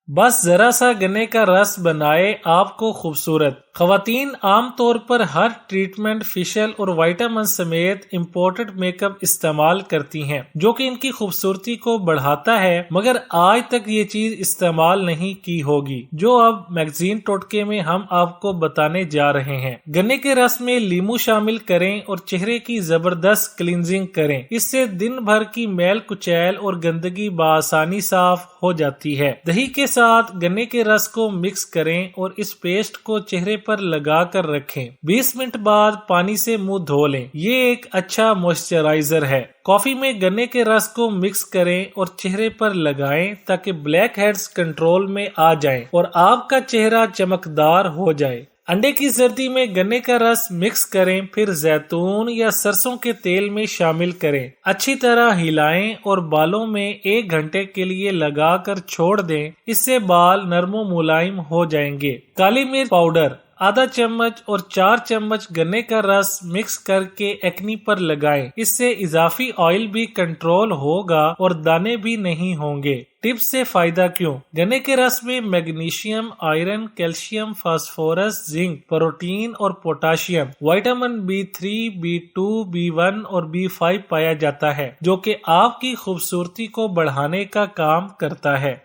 بس ذرا سا گنے کا رس بنائے آپ کو خوبصورت۔ خواتین عام طور پر ہر ٹریٹمنٹ، فیشل اور وائٹامن سمیت امپورٹڈ میک اپ استعمال کرتی ہیں جو کہ ان کی خوبصورتی کو بڑھاتا ہے، مگر آج تک یہ چیز استعمال نہیں کی ہوگی جو اب میگزین ٹوٹکے میں ہم آپ کو بتانے جا رہے ہیں۔ گنے کے رس میں لیمو شامل کریں اور چہرے کی زبردست کلینزنگ کریں۔ اس سے دن بھر کی میل کچیل اور گندگی بآسانی صاف ہو جاتی ہے۔ دہی کے ساتھ گنے کے رس کو مکس کریں اور اس پیسٹ کو چہرے پر لگا کر رکھیں۔ 20 منٹ بعد پانی سے منہ دھو لیں۔ یہ ایک اچھا موئسچرائزر ہے۔ کافی میں گنے کے رس کو مکس کریں اور چہرے پر لگائیں تاکہ بلیک ہیڈز کنٹرول میں آ جائیں اور آپ کا چہرہ چمکدار ہو جائے۔ انڈے کی زردی میں گنے کا رس مکس کریں، پھر زیتون یا سرسوں کے تیل میں شامل کریں۔ اچھی طرح ہلائیں اور بالوں میں 1 گھنٹے کے لیے لگا کر چھوڑ دیں۔ اس سے بال نرم و ملائم ہو جائیں گے۔ کالی مرچ پاؤڈر آدھا چمچ اور 4 چمچ گنے کا رس مکس کر کے ایکنی پر لگائیں۔ اس سے اضافی آئل بھی کنٹرول ہوگا اور دانے بھی نہیں ہوں گے۔ ٹپ سے فائدہ کیوں؟ گنے کے رس میں magnesium, iron, calcium, phosphorus, zinc, protein اور potassium, vitamin B3، B2، B1 اور B5 پایا جاتا ہے جو کہ آپ کی خوبصورتی کو بڑھانے کا کام کرتا ہے۔